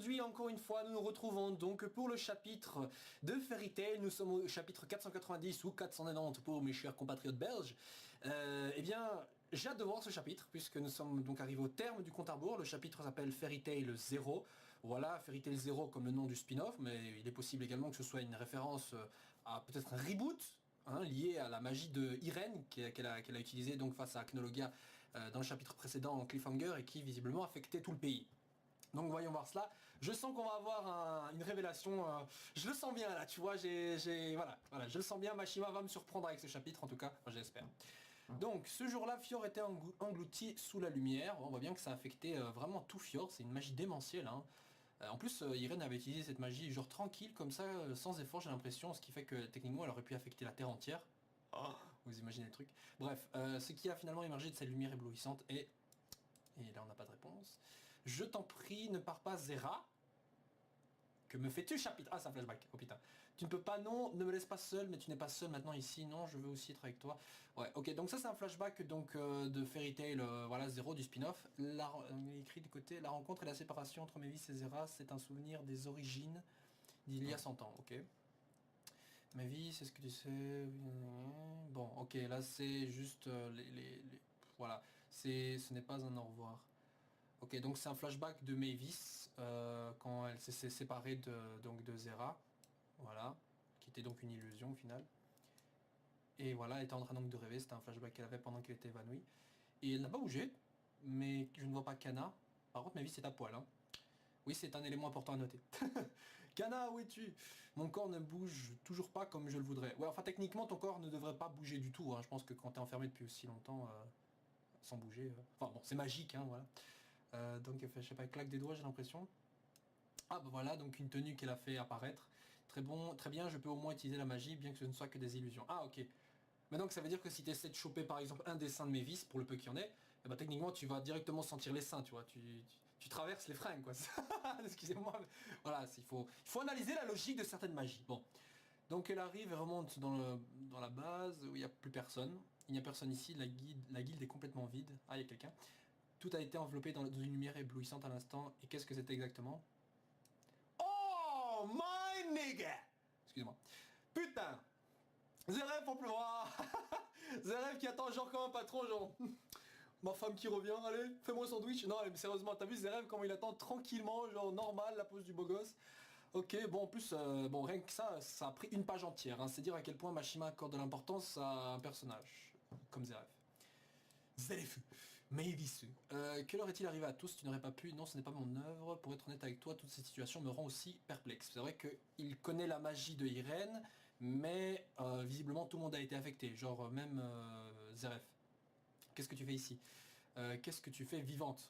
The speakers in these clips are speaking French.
aujourd'hui, encore une fois, nous nous retrouvons donc pour le chapitre de Fairy Tail. Nous sommes au chapitre 490 ou 490 pour mes chers compatriotes belges. Eh bien, j'ai hâte de voir ce chapitre, puisque nous sommes donc arrivés au terme du compte à rebours. Le chapitre s'appelle Fairy Tail 0. Voilà, Fairy Tail 0 comme le nom du spin-off, mais il est possible également que ce soit une référence à peut-être un reboot, lié à la magie de Irene qu'elle a utilisée donc face à Acnologia dans le chapitre précédent en Cliffhanger et qui visiblement affectait tout le pays. Donc voyons voir cela. Je sens qu'on va avoir une révélation. Je le sens bien là, tu vois. Voilà, je le sens bien. Mashima va me surprendre avec ce chapitre, en tout cas, j'espère. Donc ce jour-là, Fior était englouti sous la lumière. On voit bien que ça affectait vraiment tout Fior. C'est une magie démentielle. En plus, Irene avait utilisé cette magie genre tranquille, comme ça, sans effort, j'ai l'impression, ce qui fait que techniquement, elle aurait pu affecter la Terre entière. Oh, vous imaginez le truc. Bref, ce qui a finalement émergé de cette lumière éblouissante est... Et là, on n'a pas de réponse. Je t'en prie, ne pars pas, Zera. Que me fais-tu, chapitre? Ah, c'est un flashback. Oh putain. Tu ne peux pas, non, ne me laisse pas seul, mais tu n'es pas seul maintenant ici. Non, je veux aussi être avec toi. Ouais, ok, donc ça c'est un flashback donc de Fairy Tail, voilà, 0 du spin-off. Il est écrit du côté, la rencontre et la séparation entre Mavis et Zera, c'est un souvenir des origines d'il y a 100 ans, ok. Mavis, c'est ce que tu sais. Bon, ok, là c'est juste voilà, ce n'est pas un au revoir. Ok, donc c'est un flashback de Mavis quand elle s'est séparée de Zera, voilà, qui était donc une illusion au final. Et voilà, elle était en train donc de rêver, c'était un flashback qu'elle avait pendant qu'elle était évanouie. Et elle n'a pas bougé, mais je ne vois pas Kana. Par contre, Mavis est à poil. Oui, c'est un élément important à noter. Kana, où es-tu? Mon corps ne bouge toujours pas comme je le voudrais. Ouais, enfin techniquement, ton corps ne devrait pas bouger du tout. Je pense que quand t'es enfermé depuis aussi longtemps, sans bouger... Enfin bon, c'est magique, voilà. Donc elle fait, je sais pas, claque des doigts, j'ai l'impression. Ah bah voilà, donc une tenue qu'elle a fait apparaître. Très bon, très bien, je peux au moins utiliser la magie, bien que ce ne soit que des illusions. Ah ok. Mais donc ça veut dire que si tu essaies de choper par exemple un des seins de Mavis, pour le peu qu'il y en ait, eh ben, techniquement tu vas directement sentir les seins, tu vois. Tu traverses les fringues, quoi. Excusez-moi. Voilà, il faut analyser la logique de certaines magies. Bon. Donc elle arrive et remonte dans la base où il n'y a plus personne. Il n'y a personne ici, la guilde est complètement vide. Ah, il y a quelqu'un. Tout a été enveloppé dans une lumière éblouissante à l'instant. Et qu'est-ce que c'était exactement? Oh, my nigga! Excusez-moi. Putain! Zeref pour pleuvoir. Zeref qui attend genre comme un patron, genre... Ma femme qui revient, allez, fais-moi un sandwich. Non, mais sérieusement, t'as vu Zeref comment il attend tranquillement, genre normal, la pose du beau gosse. Ok, bon en plus, bon rien que ça a pris une page entière. C'est dire à quel point Mashima accorde de l'importance à un personnage, comme Zeref. Zeref, Mavis. Que leur est-il arrivé à tous? Tu n'aurais pas pu? Non, ce n'est pas mon œuvre. Pour être honnête avec toi, toute cette situation me rend aussi perplexe. C'est vrai qu'il connaît la magie de Irene, mais visiblement tout le monde a été affecté. Genre même Zeref. Qu'est-ce que tu fais ici? Qu'est-ce que tu fais vivante?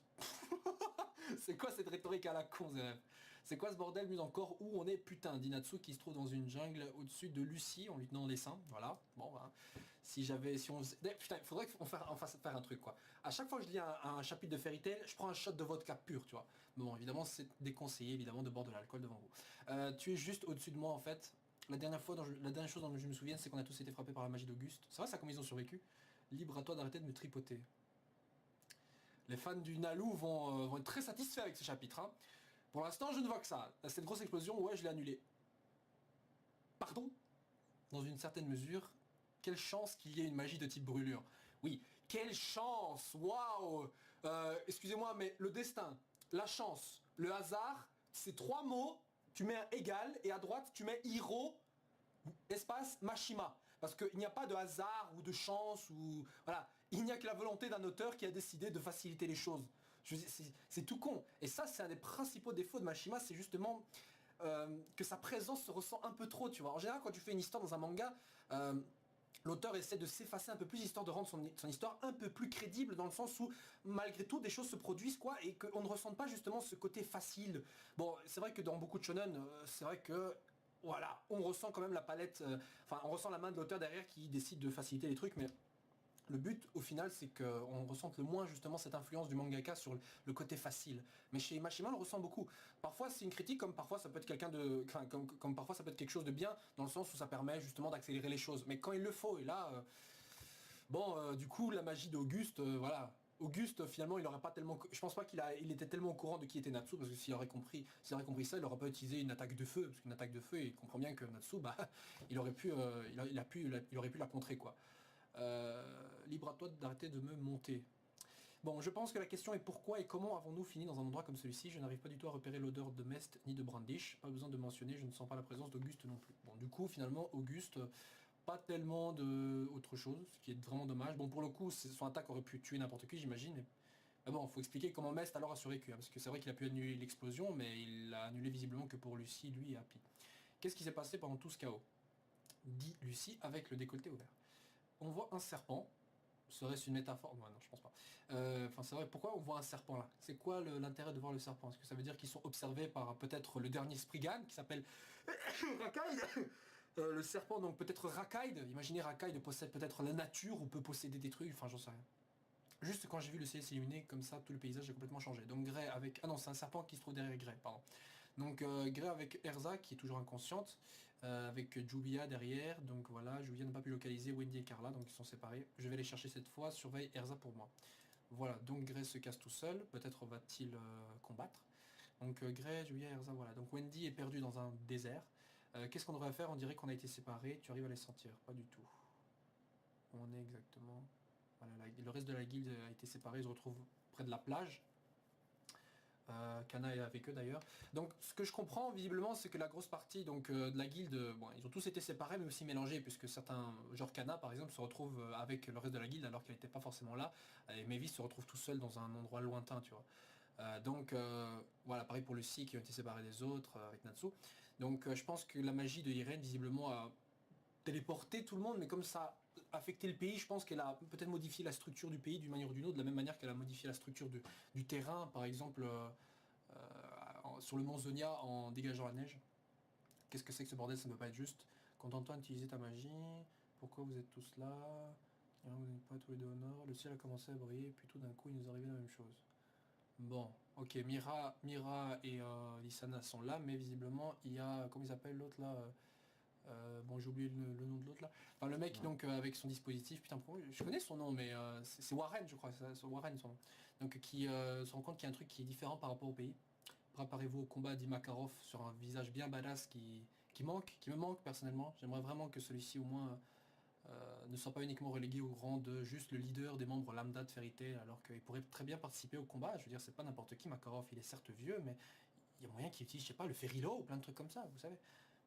C'est quoi cette rhétorique à la con, Zeref? C'est quoi ce bordel, mieux encore, où on est? Putain, dit Natsu qui se trouve dans une jungle au-dessus de Lucie en lui tenant les seins. Voilà, bon, bah, si on faisait... Putain, il faudrait qu'on fasse faire un truc, quoi. À chaque fois que je lis un chapitre de Fairy Tail, je prends un shot de vodka pur, tu vois. Bon, évidemment, c'est déconseillé, évidemment, de boire de l'alcool devant vous. Tu es juste au-dessus de moi, en fait. La dernière chose dont je me souviens, c'est qu'on a tous été frappés par la magie d'Auguste. C'est vrai ça, comme ils ont survécu. Libre à toi d'arrêter de me tripoter. Les fans du Nalu vont être très satisfaits avec ce chapitre. Pour l'instant, je ne vois que ça. Cette grosse explosion, ouais, je l'ai annulée. Pardon? Dans une certaine mesure, quelle chance qu'il y ait une magie de type brûlure. Oui, quelle chance! Waouh! Excusez-moi, mais le destin, la chance, le hasard, c'est 3 mots, tu mets un égal, et à droite, tu mets Hiro, espace Mashima. Parce qu'il n'y a pas de hasard ou de chance ou... Voilà. Il n'y a que la volonté d'un auteur qui a décidé de faciliter les choses. C'est tout con. Et ça, c'est un des principaux défauts de Mashima, c'est justement que sa présence se ressent un peu trop, tu vois. En général, quand tu fais une histoire dans un manga, l'auteur essaie de s'effacer un peu plus, histoire de rendre son histoire un peu plus crédible, dans le sens où, malgré tout, des choses se produisent, quoi, et qu'on ne ressente pas justement ce côté facile. Bon, c'est vrai que dans beaucoup de shonen, c'est vrai que... Voilà, on ressent quand même la palette, enfin on ressent la main de l'auteur derrière qui décide de faciliter les trucs, mais le but au final c'est qu'on ressente le moins justement cette influence du mangaka sur le côté facile. Mais chez Mashima on le ressent beaucoup. Parfois c'est une critique, comme parfois ça peut être quelqu'un de. Enfin, comme parfois ça peut être quelque chose de bien, dans le sens où ça permet justement d'accélérer les choses. Mais quand il le faut, et là. Bon, du coup la magie d'Auguste, voilà. Auguste, finalement, il aurait pas tellement... Je pense pas il était tellement au courant de qui était Natsu, parce que s'il aurait compris ça, il aurait pas utilisé une attaque de feu, parce qu'une attaque de feu, il comprend bien que Natsu, bah, il aurait pu, il aurait pu la contrer, quoi. Libre à toi d'arrêter de me monter. Bon, je pense que la question est pourquoi et comment avons-nous fini dans un endroit comme celui-ci? Je n'arrive pas du tout à repérer l'odeur de Mest ni de Brandish. Pas besoin de mentionner, je ne sens pas la présence d'Auguste non plus. Bon, du coup, finalement, Auguste, pas tellement de autre chose, ce qui est vraiment dommage. Bon, pour le coup, son attaque aurait pu tuer n'importe qui, j'imagine. Mais bon, il faut expliquer comment Mest alors a survécu. Hein, parce que c'est vrai qu'il a pu annuler l'explosion, mais il l'a annulé visiblement que pour Lucie, lui et Happy. Qu'est-ce qui s'est passé pendant tout ce chaos? Dit Lucie avec le décolleté ouvert. On voit un serpent. Serait-ce une métaphore? Non, je pense pas. Enfin, c'est vrai, pourquoi on voit un serpent là? C'est quoi l'intérêt de voir le serpent? Est-ce que ça veut dire qu'ils sont observés par peut-être le dernier Spriggan qui s'appelle Rakaïd? Le serpent, donc peut-être Rakaïd. Imaginez Rakaïd possède peut-être la nature ou peut posséder des trucs, enfin j'en sais rien. Juste quand j'ai vu le ciel s'illuminer comme ça, tout le paysage a complètement changé. Donc Grey avec... Ah non, c'est un serpent qui se trouve derrière Grey, pardon. Donc Grey avec Erza qui est toujours inconsciente, avec Jubia derrière, donc voilà, Jubia n'a pas pu localiser Wendy et Carla, donc ils sont séparés. Je vais les chercher cette fois, surveille Erza pour moi. Voilà, donc Grey se casse tout seul, peut-être va-t-il combattre. Donc Grey, Jubia, Erza, voilà. Donc Wendy est perdue dans un désert. Qu'est-ce qu'on devrait faire? On dirait qu'on a été séparés, tu arrives à les sentir? Pas du tout. On est exactement... Voilà, le reste de la guilde a été séparé, ils se retrouvent près de la plage. Kana est avec eux d'ailleurs. Donc ce que je comprends visiblement c'est que la grosse partie donc, de la guilde, bon, ils ont tous été séparés mais aussi mélangés puisque certains, genre Kana par exemple, se retrouvent avec le reste de la guilde alors qu'elle n'était pas forcément là. Et Mavis se retrouve tout seul dans un endroit lointain, tu vois. Donc voilà, pareil pour Lucie qui ont été séparés des autres avec Natsu. Donc je pense que la magie de Irene visiblement a téléporté tout le monde, mais comme ça a affecté le pays, je pense qu'elle a peut-être modifié la structure du pays d'une manière ou d'une autre, de la même manière qu'elle a modifié la structure du terrain, par exemple sur le mont Zonia en dégageant la neige. Qu'est-ce que c'est que ce bordel? Ça ne peut pas être juste. Contente-toi d'utiliser ta magie. Pourquoi vous êtes tous là? Vous n'êtes pas tous les deux au nord. Le ciel a commencé à briller, puis tout d'un coup il nous arrivait la même chose. Bon, ok, Mira et Lissana sont là, mais visiblement il y a, comment ils appellent l'autre là bon, j'ai oublié le nom de l'autre là. Enfin, le mec donc avec son dispositif, putain, je connais son nom, mais c'est Warren, je crois, c'est Warren son nom. Donc qui se rend compte qu'il y a un truc qui est différent par rapport au pays. Préparez-vous au combat, dit Makarov sur un visage bien badass qui me manque personnellement. J'aimerais vraiment que celui-ci au moins ne soit pas uniquement relégué au rang de juste le leader des membres lambda de Fairy Tail, alors qu'il pourrait très bien participer au combat. Je veux dire, c'est pas n'importe qui, Makarov, il est certes vieux, mais il y a moyen qu'il utilise, je sais pas, le Ferrilo ou plein de trucs comme ça, vous savez.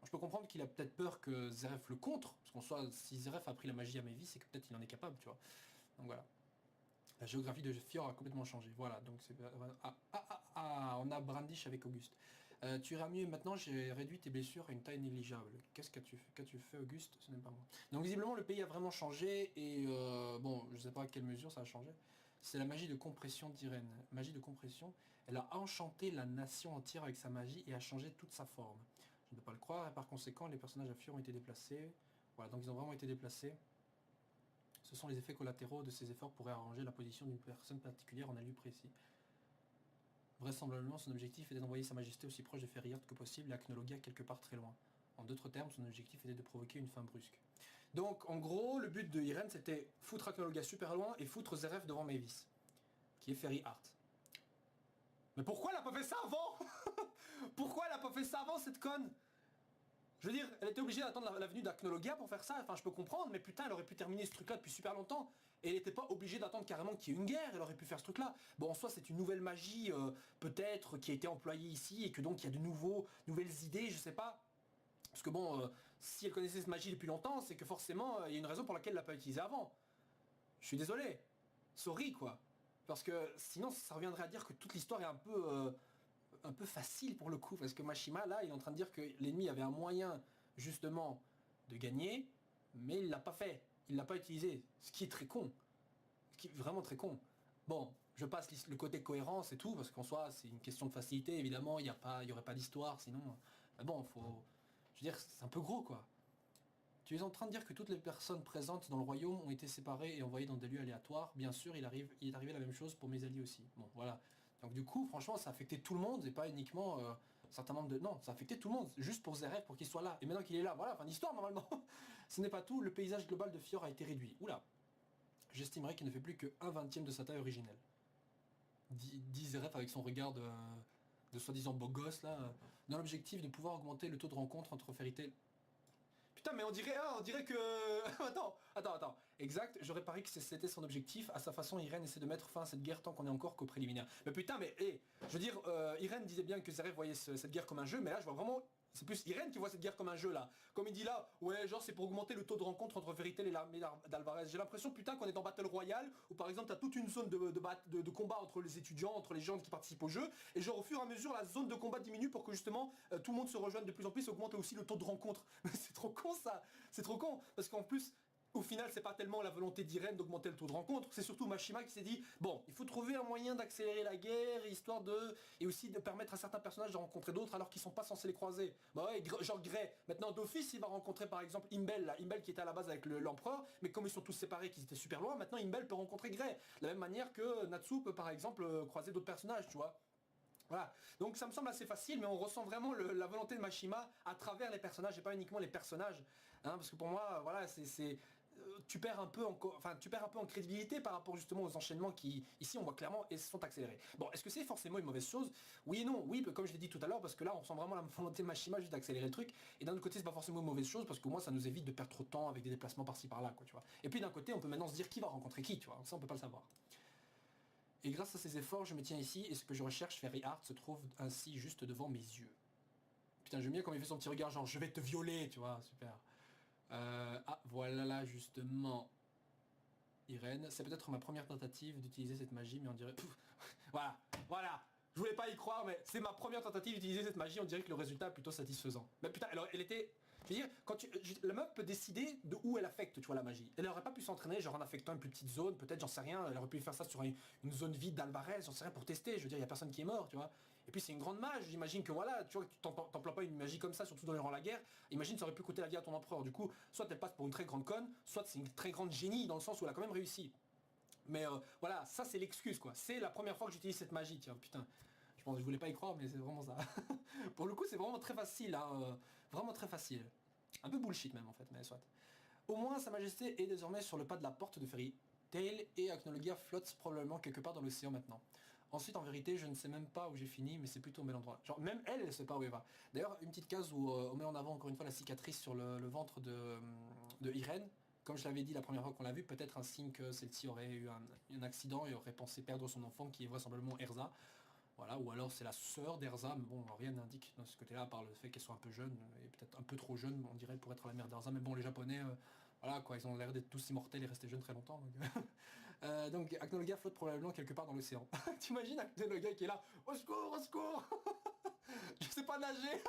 Je peux comprendre qu'il a peut-être peur que Zeref le contre, parce qu'en soit, si Zeref a appris la magie à Mavis, c'est que peut-être il en est capable, tu vois. Donc voilà. La géographie de Fior a complètement changé. Voilà, donc c'est... on a Brandish avec Auguste. Tu iras mieux maintenant, j'ai réduit tes blessures à une taille négligeable. Qu'as-tu fait, Auguste? Ce n'est pas moi. Donc visiblement, le pays a vraiment changé, et bon, je sais pas à quelle mesure ça a changé. C'est la magie de compression d'Irène. Magie de compression, elle a enchanté la nation entière avec sa magie et a changé toute sa forme. Je ne peux pas le croire, et par conséquent, les personnages à Fior ont été déplacés. Voilà, donc ils ont vraiment été déplacés. Ce sont les effets collatéraux de ces efforts pourraient arranger la position d'une personne particulière en un lieu précis. Vraisemblablement, son objectif était d'envoyer sa majesté aussi proche de Ferriard que possible et Acnologia quelque part très loin. En d'autres termes, son objectif était de provoquer une fin brusque. Donc, en gros, le but de Irene, c'était foutre Acnologia super loin et foutre Zeref devant Mavis, qui est Ferry Heart. Mais pourquoi elle a pas fait ça avant? Pourquoi elle a pas fait ça avant, cette conne? Je veux dire, elle était obligée d'attendre la venue d'Acnologia pour faire ça, enfin je peux comprendre, mais putain, elle aurait pu terminer ce truc-là depuis super longtemps. Et elle n'était pas obligée d'attendre carrément qu'il y ait une guerre, elle aurait pu faire ce truc-là. Bon, en soi, c'est une nouvelle magie, peut-être, qui a été employée ici, et que donc il y a de nouvelles idées, je sais pas. Parce que bon, si elle connaissait cette magie depuis longtemps, c'est que forcément, il y a une raison pour laquelle elle l'a pas utilisée avant. Je suis désolé. Sorry, quoi. Parce que sinon, ça reviendrait à dire que toute l'histoire est un peu facile pour le coup, parce que Mashima là il est en train de dire que l'ennemi avait un moyen justement de gagner, mais il l'a pas fait, il l'a pas utilisé, ce qui est très con, ce qui est vraiment très con. Bon, je passe le côté cohérence et tout, parce qu'en soi c'est une question de facilité, évidemment, il y aurait pas d'histoire sinon, mais bon, je veux dire, c'est un peu gros quoi. Tu es en train de dire que toutes les personnes présentes dans le royaume ont été séparées et envoyées dans des lieux aléatoires. Bien sûr, il est arrivé la même chose pour mes alliés aussi. Bon, voilà. Donc du coup, franchement, ça a affecté tout le monde et pas uniquement certains membres de... Non, ça a affecté tout le monde, juste pour Zeref, pour qu'il soit là. Et maintenant qu'il est là, voilà, fin d'histoire normalement. Ce n'est pas tout, le paysage global de Fior a été réduit. Oula. j'estimerais qu'il ne fait plus que 1/20 de sa taille originelle. Dit Zeref avec son regard de soi-disant beau gosse là, dans l'objectif de pouvoir augmenter le taux de rencontre entre Fairy Tail. Putain mais on dirait que... attends. Exact, j'aurais parié que c'était son objectif. À sa façon, Irène essaie de mettre fin à cette guerre tant qu'on est encore qu'au préliminaire. Mais putain mais, je veux dire, Irène disait bien que Zeref voyait cette guerre comme un jeu, mais là je vois vraiment... C'est plus Irène qui voit cette guerre comme un jeu là. Comme il dit là, ouais genre c'est pour augmenter le taux de rencontre entre Fairy Tail et l'armée d'Alvarez. J'ai l'impression putain qu'on est dans Battle Royale où par exemple t'as toute une zone de combat entre les étudiants, entre les gens qui participent au jeu. Et genre au fur et à mesure la zone de combat diminue pour que justement tout le monde se rejoigne de plus en plus, augmente aussi le taux de rencontre. C'est trop con ça. C'est trop con. Parce qu'en plus... Au final, c'est pas tellement la volonté d'Irène d'augmenter le taux de rencontre, c'est surtout Mashima qui s'est dit bon, il faut trouver un moyen d'accélérer la guerre, histoire de... et aussi de permettre à certains personnages de rencontrer d'autres alors qu'ils sont pas censés les croiser. Bah ouais, genre Grey. Maintenant d'office, il va rencontrer par exemple Imbel, là. Imbel qui était à la base avec l'empereur, mais comme ils sont tous séparés, qu'ils étaient super loin, maintenant Imbel peut rencontrer Grey. De la même manière que Natsu peut par exemple croiser d'autres personnages, tu vois. Voilà, donc ça me semble assez facile, mais on ressent vraiment la volonté de Mashima à travers les personnages et pas uniquement les personnages. Hein, parce que pour moi, voilà, tu perds un peu en crédibilité par rapport justement aux enchaînements qui, ici on voit clairement, et sont accélérés. Bon, est-ce que c'est forcément une mauvaise chose? Oui et non, oui, comme je l'ai dit tout à l'heure, parce que là on sent vraiment la volonté de Mashima juste d'accélérer le truc, et d'un autre côté c'est pas forcément une mauvaise chose, parce que moi ça nous évite de perdre trop de temps avec des déplacements par-ci par-là, quoi, tu vois. Et puis d'un côté on peut maintenant se dire qui va rencontrer qui, tu vois, ça on peut pas le savoir. Et grâce à ces efforts, je me tiens ici, et ce que je recherche, Fairy Heart, se trouve ainsi juste devant mes yeux. Putain, j'aime bien quand il fait son petit regard, genre je vais te violer, tu vois, super. Ah, voilà là justement Irène. C'est peut-être ma première tentative d'utiliser cette magie, mais on dirait... Voilà. Je voulais pas y croire, mais c'est ma première tentative d'utiliser cette magie, on dirait que le résultat est plutôt satisfaisant. Mais putain, elle était... Je veux dire, la meuf peut décider de où elle affecte, tu vois, la magie. Elle aurait pas pu s'entraîner, genre en affectant une plus petite zone, peut-être, j'en sais rien, elle aurait pu faire ça sur une zone vide d'Alvarez, j'en sais rien, pour tester, je veux dire, il y a personne qui est mort, tu vois. Et puis c'est une grande mage, j'imagine que voilà, tu vois, tu t'emploies pas une magie comme ça, surtout durant la guerre, imagine ça aurait pu coûter la vie à ton empereur, du coup, soit elle passe pour une très grande conne, soit c'est une très grande génie, dans le sens où elle a quand même réussi. Mais voilà, ça c'est l'excuse, quoi. C'est la première fois que j'utilise cette magie, tiens, putain. Je voulais pas y croire, mais c'est vraiment ça. Pour le coup, c'est vraiment très facile, hein, vraiment très facile. Un peu bullshit même en fait, mais soit. Au moins, Sa Majesté est désormais sur le pas de la porte de Fairy Tail et Acnologia flotte probablement quelque part dans l'océan maintenant. Ensuite, en vérité, je ne sais même pas où j'ai fini, mais c'est plutôt au bel endroit. Genre, même elle, elle sait pas où elle va. D'ailleurs, une petite case où on met en avant encore une fois la cicatrice sur le ventre de Irène. Comme je l'avais dit la première fois qu'on l'a vu, peut-être un signe que celle-ci aurait eu un accident et aurait pensé perdre son enfant, qui est vraisemblablement Erza. Voilà, ou alors c'est la sœur d'Erza, mais bon, rien n'indique dans ce côté-là, à part le fait qu'elle soit un peu jeune, et peut-être un peu trop jeune, on dirait, pour être la mère d'Erza, mais bon, les Japonais, voilà, quoi, ils ont l'air d'être tous immortels et rester jeunes très longtemps. Donc Acnologia flotte probablement quelque part dans l'océan. T'imagines Acnologia qui est là, au secours, au secours. Je sais pas nager.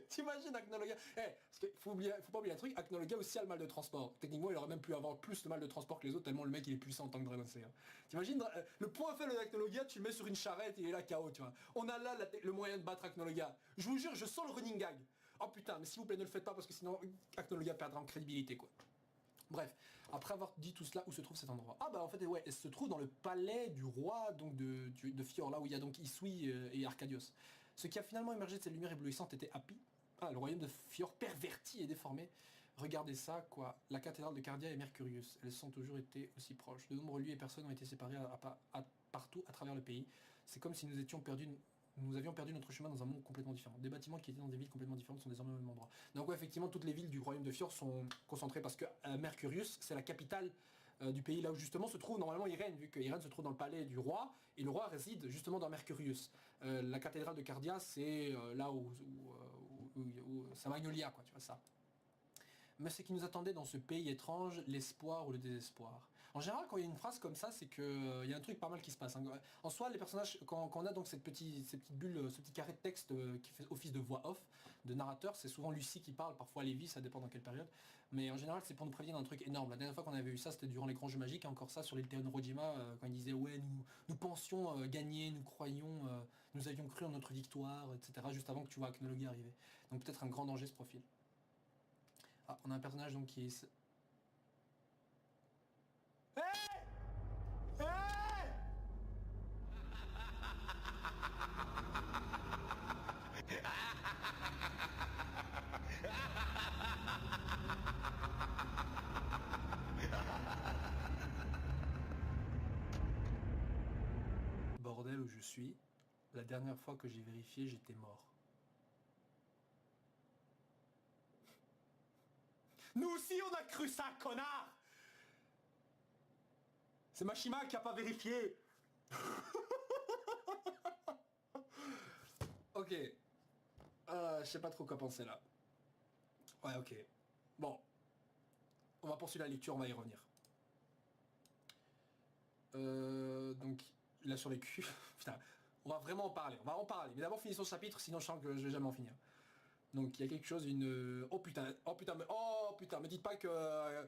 T'imagines Acnologia. Parce qu'il faut pas oublier un truc, Acnologia aussi a le mal de transport. Techniquement, il aurait même pu avoir plus de mal de transport que les autres, tellement le mec il est puissant en tant que Dragon Slayer. T'imagines, le point faible d'Acnologia, tu le mets sur une charrette et il est là KO, tu vois. On a là le moyen de battre Acnologia. Je vous jure, je sens le running gag. Oh putain, mais s'il vous plaît, ne le faites pas parce que sinon Acnologia perdra en crédibilité, quoi. Bref, après avoir dit tout cela, où se trouve cet endroit? Ah bah en fait, ouais, elle se trouve dans le palais du roi, donc de Fior, là où il y a donc Isui et Arcadios. Ce qui a finalement émergé de cette lumière éblouissante était Happy. Ah, le royaume de Fior perverti et déformé. Regardez ça, quoi. La cathédrale de Cardia et Mercurius, elles ont toujours été aussi proches. De nombreux lieux et personnes ont été séparés partout à travers le pays. C'est comme si nous avions perdu notre chemin dans un monde complètement différent. Des bâtiments qui étaient dans des villes complètement différentes sont désormais au même endroit. Donc ouais, effectivement, toutes les villes du royaume de Fior sont concentrées parce que Mercurius, c'est la capitale du pays là où justement se trouve normalement Irène, vu que Irène se trouve dans le palais du roi, et le roi réside justement dans Mercurius. La cathédrale de Cardia, c'est là où c'est Magnolia, quoi, tu vois ça. Mais ce qui nous attendait dans ce pays étrange, l'espoir ou le désespoir. En général, quand il y a une phrase comme ça, c'est que il y a un truc pas mal qui se passe. Hein. En soi, les personnages, quand on a donc cette petite bulle, ce petit carré de texte qui fait office de voix off, de narrateur, c'est souvent Lucie qui parle, parfois Lévi, ça dépend dans quelle période. Mais en général, c'est pour nous prévenir d'un truc énorme. La dernière fois qu'on avait vu ça, c'était durant les grands jeux magiques, et encore ça sur l'île Tenrojima, quand il disait ouais, nous pensions gagner, nous croyions, nous avions cru en notre victoire, etc. Juste avant que tu vois Acnologie arriver. Donc peut-être un grand danger se profile. Ah, on a un personnage donc qui est... Hey! Hey! suis. La dernière fois que j'ai vérifié, j'étais mort. Nous aussi, on a cru ça, connard! C'est Mashima qui a pas vérifié. Ok. Je sais pas trop quoi penser là. Ouais, ok. Bon. On va poursuivre la lecture, on va y revenir. Donc, il a survécu. Putain, on va vraiment en parler. On va en parler. Mais d'abord, finissons ce chapitre, sinon je sens que je vais jamais en finir. Donc, il y a quelque chose, une... Oh putain, me dites pas que...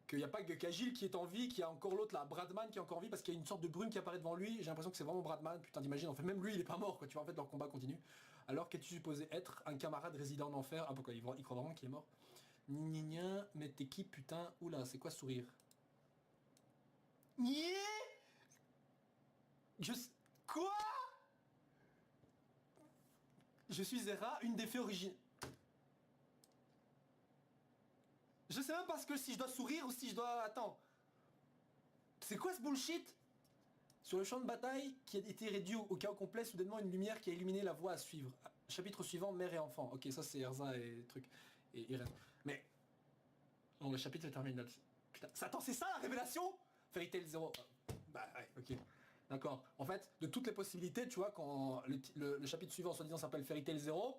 qu'il n'y a pas que Kagil qui est en vie, qu'il y a encore l'autre là, Bradman qui est encore en vie parce qu'il y a une sorte de brume qui apparaît devant lui. J'ai l'impression que c'est vraiment Bradman. Putain, t'imagines, en fait, même lui, il est pas mort, quoi. Tu vois, en fait, leur combat continue. Alors qu'es-tu supposé être un camarade résident en enfer? Ah, pourquoi il croit vraiment qu'il est mort? Gna, mais t'es qui, putain? Oula, c'est quoi ce sourire? Niais. Quoi? Je suis Zera, une des fées origines. Je sais même pas si je dois sourire ou si je dois... Attends. C'est quoi ce bullshit? Sur le champ de bataille qui a été réduit au chaos complet, soudainement une lumière qui a illuminé la voie à suivre. Chapitre suivant, mère et enfant. Ok, ça c'est Erza et truc. Et Irène. Mais... Bon, le chapitre se termine là-dessus. Putain, attends, c'est ça la révélation? Fairy Tail 0. Bah ouais, ok. D'accord. En fait, de toutes les possibilités, tu vois, quand le chapitre suivant, soi-disant, s'appelle Fairy Tail 0,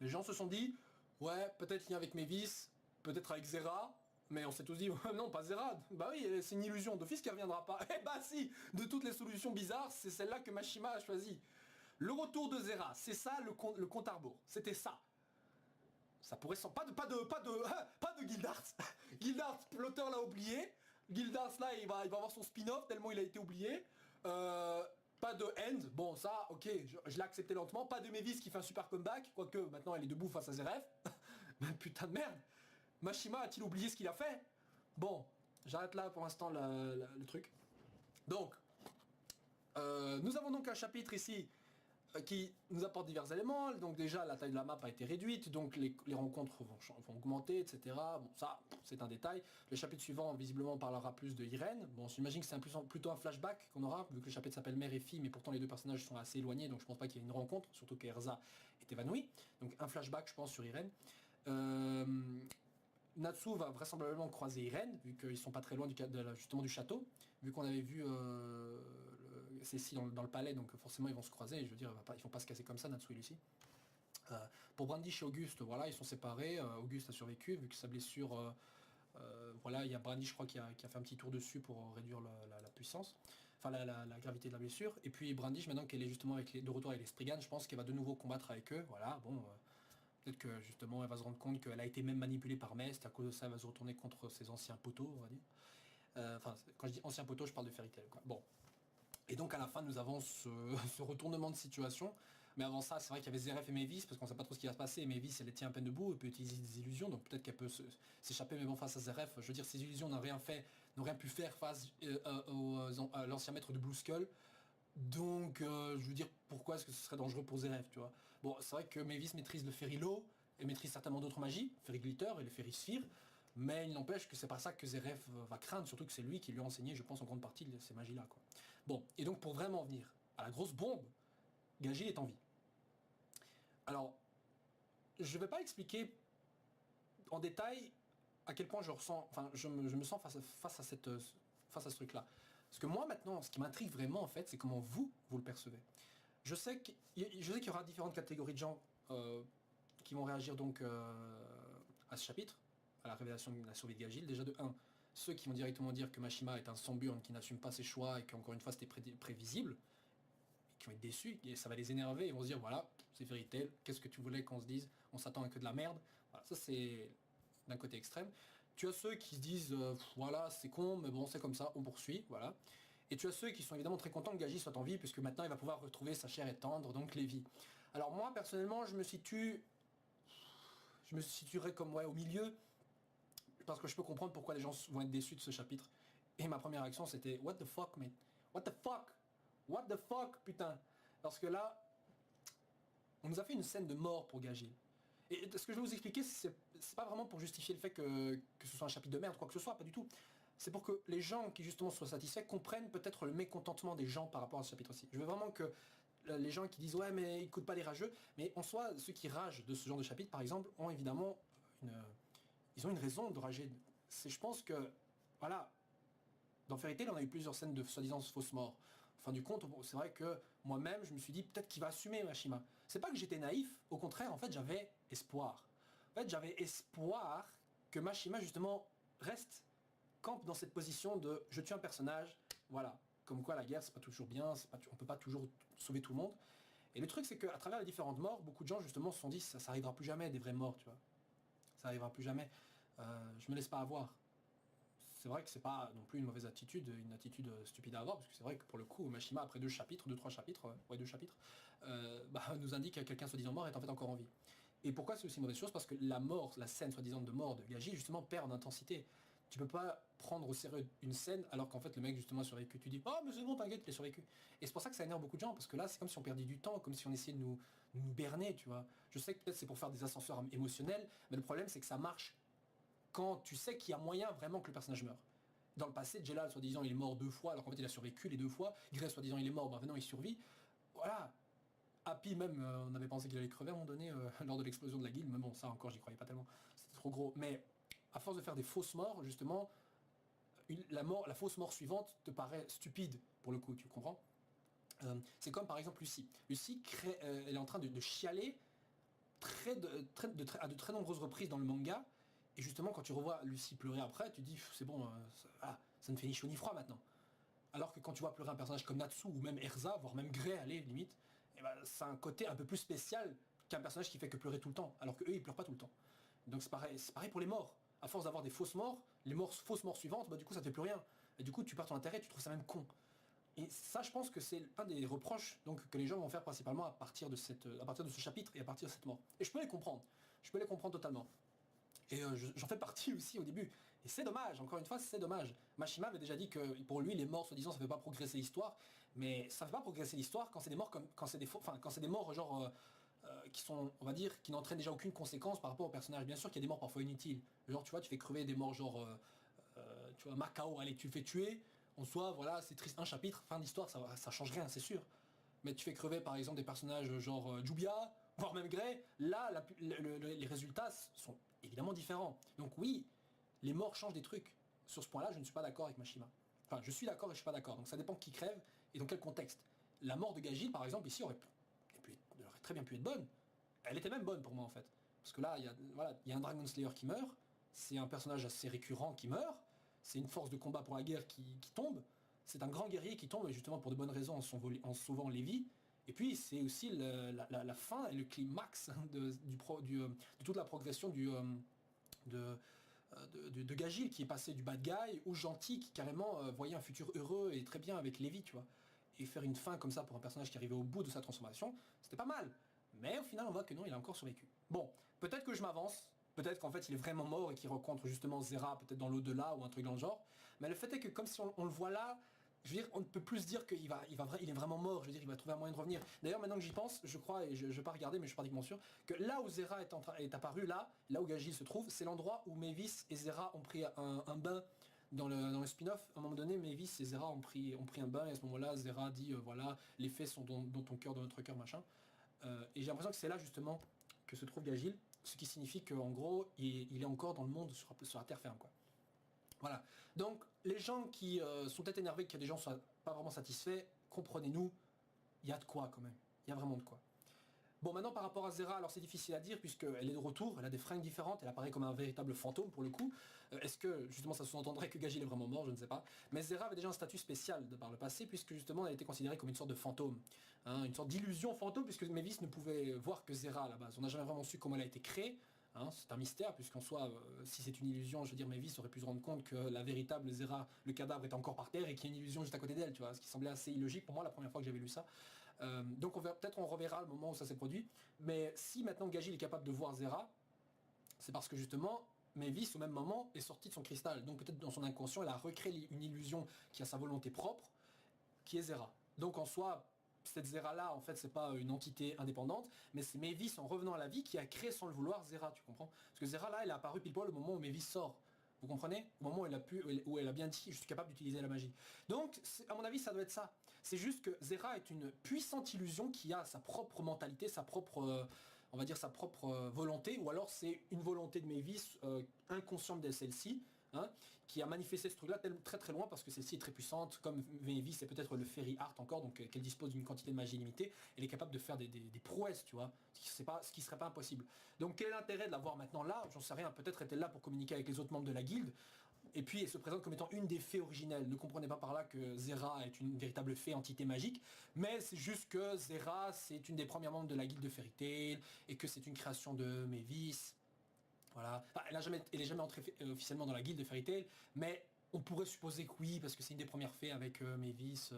les gens se sont dit, ouais, peut-être lien avec Mavis, peut-être avec Zera, mais on s'est tous dit, non, pas Zera. Bah oui, c'est une illusion d'office qui reviendra pas. Eh bah si, de toutes les solutions bizarres, c'est celle-là que Mashima a choisi. Le retour de Zera, c'est ça le compte à rebours. C'était ça. Ça pourrait sans... Pas de Gildart. Gildart, l'auteur l'a oublié. Gildart là, il va avoir son spin-off tellement il a été oublié. Pas de End, bon ça, ok, je l'ai accepté lentement. Pas de Mavis qui fait un super comeback, quoique maintenant elle est debout face à Zeref. Mais putain de merde. Mashima a-t-il oublié ce qu'il a fait? Bon, j'arrête là pour l'instant le truc. Donc, nous avons donc un chapitre ici qui nous apporte divers éléments. Donc déjà, la taille de la map a été réduite, donc les rencontres vont augmenter, etc. Bon, ça, c'est un détail. Le chapitre suivant, visiblement, parlera plus de Irène. Bon, j'imagine que c'est plutôt un flashback qu'on aura, vu que le chapitre s'appelle Mère et Fille, mais pourtant les deux personnages sont assez éloignés, donc je pense pas qu'il y ait une rencontre, surtout qu'Erza est évanouie. Donc un flashback, je pense, sur Irène. Natsu va vraisemblablement croiser Irène, vu qu'ils sont pas très loin justement du château, vu qu'on avait vu Cécile dans le palais, donc forcément ils vont se croiser, et je veux dire, ils vont pas se casser comme ça, Natsu et Lucie. Pour Brandish et Auguste, voilà, ils sont séparés, Auguste a survécu, vu que sa blessure, voilà, il y a Brandish, je crois, qui a fait un petit tour dessus pour réduire la puissance, enfin la gravité de la blessure, et puis Brandish, maintenant qu'elle est justement de retour avec les Spriggan, je pense qu'elle va de nouveau combattre avec eux, voilà, bon... Peut-être que justement elle va se rendre compte qu'elle a été même manipulée par Mest, à cause de ça elle va se retourner contre ses anciens poteaux, on va dire. Enfin, quand je dis anciens poteaux, je parle de Fairy Tail, quoi. Bon. Et donc à la fin nous avons ce retournement de situation. Mais avant ça, c'est vrai qu'il y avait Zeref et Mavis, parce qu'on sait pas trop ce qui va se passer. Et Mavis, elle tient à peine debout, elle peut utiliser des illusions, donc peut-être qu'elle peut s'échapper, mais bon, face à Zeref, je veux dire, ces illusions n'ont rien pu faire face à l'ancien maître de Blue Skull. Donc, je veux dire, pourquoi est-ce que ce serait dangereux pour Zeref, tu vois? Bon, c'est vrai que Mavis maîtrise le Fairy Law, et maîtrise certainement d'autres magies, Fairy Glitter et le Fairy Sphere, mais il n'empêche que c'est pas ça que Zeref va craindre, surtout que c'est lui qui lui a enseigné, je pense, en grande partie de ces magies-là, quoi. Bon, et donc pour vraiment venir à la grosse bombe, Gagil est en vie. Alors, je vais pas expliquer en détail à quel point je ressens, enfin, je me sens face à ce truc-là. Parce que moi, maintenant, ce qui m'intrigue vraiment, en fait, c'est comment vous le percevez. Je sais qu'il y aura différentes catégories de gens qui vont réagir donc à ce chapitre, à la révélation de la survie de Gagil. Déjà de 1, ceux qui vont directement dire que Mashima est un sans-burn qui n'assume pas ses choix et qu'encore une fois c'était prévisible, et qui vont être déçus, et ça va les énerver, et vont se dire voilà, c'est Fairy Tail, qu'est-ce que tu voulais qu'on se dise, on s'attend à que de la merde. Voilà, ça c'est d'un côté extrême. Tu as ceux qui se disent voilà, c'est con, mais bon, c'est comme ça, on poursuit, voilà. Et tu as ceux qui sont évidemment très contents que Gagil soit en vie, puisque maintenant il va pouvoir retrouver sa chair et tendre, donc Lévi. Alors moi, personnellement, je me situerais comme ouais, au milieu, parce que je peux comprendre pourquoi les gens vont être déçus de ce chapitre. Et ma première réaction, c'était what the fuck, man? What the fuck? What the fuck, putain? Parce que là, on nous a fait une scène de mort pour Gagil. Et ce que je vais vous expliquer, c'est pas vraiment pour justifier le fait que ce soit un chapitre de merde, quoi que ce soit, pas du tout. c'est pour que les gens qui justement soient satisfaits comprennent peut-être le mécontentement des gens par rapport à ce chapitre-ci. Je veux vraiment que les gens qui disent ouais mais ils coûtent pas les rageux, mais en soi ceux qui ragent de ce genre de chapitre par exemple ont évidemment ils ont une raison de rager. Je pense que voilà, dans Fairy Tail on a eu plusieurs scènes de soi-disant fausses morts. Fin du compte, c'est vrai que moi-même je me suis dit peut-être qu'il va assumer Mashima. C'est pas que j'étais naïf, au contraire en fait j'avais espoir. En fait j'avais espoir que Mashima justement reste, campe dans cette position de je tue un personnage, voilà. Comme quoi la guerre c'est pas toujours bien, on peut pas toujours sauver tout le monde. Et le truc c'est qu'à travers les différentes morts, beaucoup de gens justement se sont dit ça arrivera plus jamais des vraies morts, tu vois. Ça arrivera plus jamais. Je me laisse pas avoir. C'est vrai que c'est pas non plus une mauvaise attitude, une attitude stupide à avoir, parce que c'est vrai que pour le coup, Mashima, après 2 chapitres, 2-3 chapitres, nous indique que quelqu'un soi-disant mort est en fait encore en vie. Et pourquoi c'est aussi une mauvaise chose? Parce que la mort, la scène soi-disant de mort de Gaji, justement, perd en intensité. Tu peux pas prendre au sérieux une scène alors qu'en fait le mec justement a survécu. Tu dis oh mais c'est bon t'inquiète il a survécu. Et c'est pour ça que ça énerve beaucoup de gens parce que là c'est comme si on perdait du temps, comme si on essayait de nous berner, tu vois. Je sais que peut-être c'est pour faire des ascenseurs émotionnels, mais le problème c'est que ça marche quand tu sais qu'il y a moyen vraiment que le personnage meure. Dans le passé, Jelal, soi-disant, il est mort 2 fois, alors qu'en fait, il a survécu les 2 fois. Grey, soi-disant, il est mort, maintenant, il survit. Voilà. Happy, même, on avait pensé qu'il allait crever à un moment donné, lors de l'explosion de la guilde, mais bon, ça encore, j'y croyais pas tellement. C'était trop gros. Mais, à force de faire des fausses morts, justement, la fausse mort suivante te paraît stupide, pour le coup, tu comprends? C'est comme, par exemple, Lucie. Lucie, elle est en train de chialer à de très nombreuses reprises dans le manga. Et justement, quand tu revois Lucie pleurer après, tu dis, c'est bon, ça ne fait ni chaud ni froid maintenant. Alors que quand tu vois pleurer un personnage comme Natsu ou même Erza, voire même Grey, allez, limite, et ben, c'est un côté un peu plus spécial qu'un personnage qui fait que pleurer tout le temps. Alors qu'eux, ils pleurent pas tout le temps. Donc c'est pareil pour les morts. À force d'avoir des fausses morts, fausses morts suivantes, bah, du coup, ça ne fait plus rien. Et du coup, tu perds ton intérêt, tu trouves ça même con. Et ça, je pense que c'est un des reproches donc, que les gens vont faire principalement à partir de ce chapitre et à partir de cette mort. Et je peux les comprendre. Je peux les comprendre totalement. Et j'en fais partie aussi au début. Et c'est dommage, encore une fois, c'est dommage. Mashima avait déjà dit que pour lui, les morts, soi-disant, ça ne fait pas progresser l'histoire. Mais ça ne fait pas progresser l'histoire quand c'est des morts quand c'est des morts genre qui sont, on va dire, qui n'entraînent déjà aucune conséquence par rapport au personnage. Bien sûr qu'il y a des morts parfois inutiles. Genre, tu vois, tu fais crever des morts genre, tu vois, Macao, allez, tu le fais tuer. En soi, voilà, c'est triste, un chapitre, fin d'histoire, ça change rien, c'est sûr. Mais tu fais crever par exemple des personnages genre Jubia, voire même Grey, là les résultats sont évidemment différents. Donc oui, les morts changent des trucs. Sur ce point-là, je ne suis pas d'accord avec Mashima. Enfin, je suis d'accord et je suis pas d'accord. Donc ça dépend qui crève et dans quel contexte. La mort de Gajil, par exemple, ici aurait très bien pu être bonne. Elle était même bonne pour moi en fait. Parce que là, il y a un Dragon Slayer qui meurt, c'est un personnage assez récurrent qui meurt, c'est une force de combat pour la guerre qui tombe, c'est un grand guerrier qui tombe justement pour de bonnes raisons en sauvant Lévi. Et puis c'est aussi la fin et le climax de toute la progression de Gajil qui est passé du bad guy au gentil qui carrément voyait un futur heureux et très bien avec Lévi, tu vois. Et faire une fin comme ça pour un personnage qui arrivait au bout de sa transformation, c'était pas mal. Mais au final on voit que non, il a encore survécu. Bon, peut-être que je m'avance, peut-être qu'en fait il est vraiment mort et qu'il rencontre justement Zera peut-être dans l'au-delà ou un truc dans le genre. Mais le fait est que comme si on le voit là, je veux dire, on ne peut plus se dire qu'il il est vraiment mort, je veux dire, il va trouver un moyen de revenir. D'ailleurs, maintenant que j'y pense, je crois, et je ne vais pas regarder, mais je suis pratiquement sûr, que là où Zera est apparu, là où Gajil se trouve, c'est l'endroit où Mavis et Zera ont pris un bain dans le spin-off. À un moment donné, Mavis et Zera ont pris un bain, et à ce moment-là, Zera dit, voilà, les faits sont dans ton cœur, dans notre cœur, machin. Et j'ai l'impression que c'est là, justement, que se trouve Gajil, ce qui signifie qu'en gros, il est encore dans le monde, sur la terre ferme, quoi. Voilà. Donc, les gens qui sont peut-être énervés que des gens soient pas vraiment satisfaits, comprenez-nous, il y a de quoi quand même. Il y a vraiment de quoi. Bon, maintenant par rapport à Zera, alors c'est difficile à dire puisqu'elle est de retour, elle a des fringues différentes, elle apparaît comme un véritable fantôme pour le coup. Est-ce que justement ça sous-entendrait que Gajil est vraiment mort? Je ne sais pas. Mais Zera avait déjà un statut spécial par le passé puisque justement elle était considérée comme une sorte de fantôme. Hein, une sorte d'illusion fantôme puisque Mavis ne pouvait voir que Zera à la base. On n'a jamais vraiment su comment elle a été créée. Hein, c'est un mystère puisqu'en soi, si c'est une illusion, je veux dire, Mavis aurait pu se rendre compte que la véritable Zera, le cadavre est encore par terre et qu'il y a une illusion juste à côté d'elle, tu vois, ce qui semblait assez illogique pour moi la première fois que j'avais lu ça. Donc peut-être on reverra le moment où ça s'est produit. Mais si maintenant Gajil est capable de voir Zera, c'est parce que justement Mavis au même moment est sortie de son cristal. Donc peut-être dans son inconscient elle a recréé une illusion qui a sa volonté propre, qui est Zera. Donc en soi, cette Zera là en fait c'est pas une entité indépendante, mais c'est Mavis en revenant à la vie qui a créé sans le vouloir Zera, tu comprends? Parce que Zera là elle est apparue pile poil au moment où Mavis sort. Vous comprenez? Au moment où elle a bien dit, je suis capable d'utiliser la magie. Donc, à mon avis, ça doit être ça. C'est juste que Zera est une puissante illusion qui a sa propre mentalité, sa propre, on va dire sa propre volonté, ou alors c'est une volonté de Mavis inconsciente de celle-ci, hein, qui a manifesté ce truc-là très très loin parce que celle-ci est très puissante, comme Mavis c'est peut-être le Fairy Art encore, donc qu'elle dispose d'une quantité de magie limitée, elle est capable de faire des prouesses, tu vois, ce qui serait pas impossible. Donc quel est l'intérêt de l'avoir maintenant là? J'en sais rien, peut-être est-elle là pour communiquer avec les autres membres de la guilde, et puis elle se présente comme étant une des fées originelles. Ne comprenez pas par là que Zera est une véritable fée entité magique, mais c'est juste que Zera c'est une des premières membres de la guilde de Fairy Tail, et que c'est une création de Mavis. Voilà. Enfin, elle est jamais entrée officiellement dans la guilde de Fairy Tail, mais on pourrait supposer que oui, parce que c'est une des premières fées avec Mavis,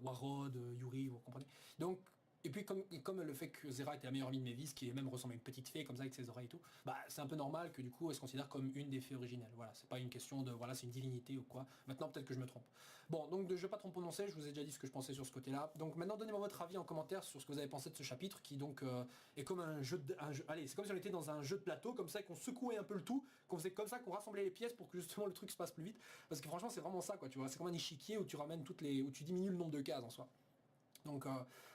Warrod, Yuri, vous comprenez. Donc, et puis comme le fait que Zera était la meilleure amie de Mavis, qui même ressemble à une petite fée comme ça avec ses oreilles et tout, bah c'est un peu normal que du coup elle se considère comme une des fées originelles. Voilà, c'est pas une question de voilà, c'est une divinité ou quoi. Maintenant peut-être que je me trompe. Bon, donc je vais pas trop prononcer, je vous ai déjà dit ce que je pensais sur ce côté-là. Donc maintenant donnez-moi votre avis en commentaire sur ce que vous avez pensé de ce chapitre qui donc est comme un jeu, allez, c'est comme si on était dans un jeu de plateau comme ça, qu'on secouait un peu le tout, qu'on faisait comme ça, qu'on rassemblait les pièces pour que justement le truc se passe plus vite. Parce que franchement c'est vraiment ça quoi, tu vois, c'est comme un échiquier où tu ramènes où tu diminues le nombre de cases en soi. Donc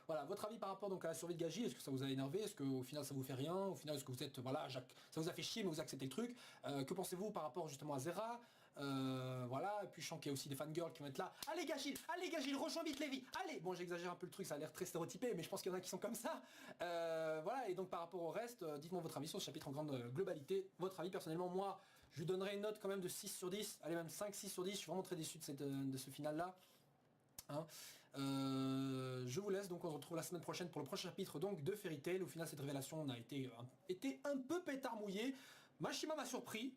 voilà, votre avis par rapport donc à la survie de Gaji, est-ce que ça vous a énervé? Est-ce qu'au final ça vous fait rien? Au final est-ce que vous êtes, voilà, ça vous a fait chier mais vous acceptez le truc? Que pensez-vous par rapport justement à Zera? Voilà, et puis je sens qu'il y a aussi des fangirls qui vont être là. Allez Gagil, rejoins vite Lévi, allez. Bon, j'exagère un peu le truc, ça a l'air très stéréotypé, mais je pense qu'il y en a qui sont comme ça. Voilà, et donc par rapport au reste, dites-moi votre avis sur ce chapitre en grande globalité. Votre avis personnellement, moi, je lui donnerais une note quand même de 6 sur 10, allez même 5-6 sur 10, je suis vraiment très déçu de ce final-là. Hein. Je vous laisse, donc on se retrouve la semaine prochaine pour le prochain chapitre donc de Fairy Tail. Au final cette révélation a été un peu pétard mouillé. Mashima m'a surpris,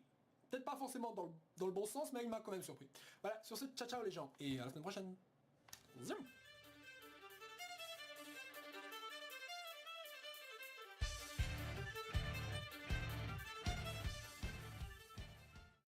peut-être pas forcément dans le bon sens, mais il m'a quand même surpris. Voilà, sur ce, ciao ciao les gens, et à la semaine prochaine. Zoom.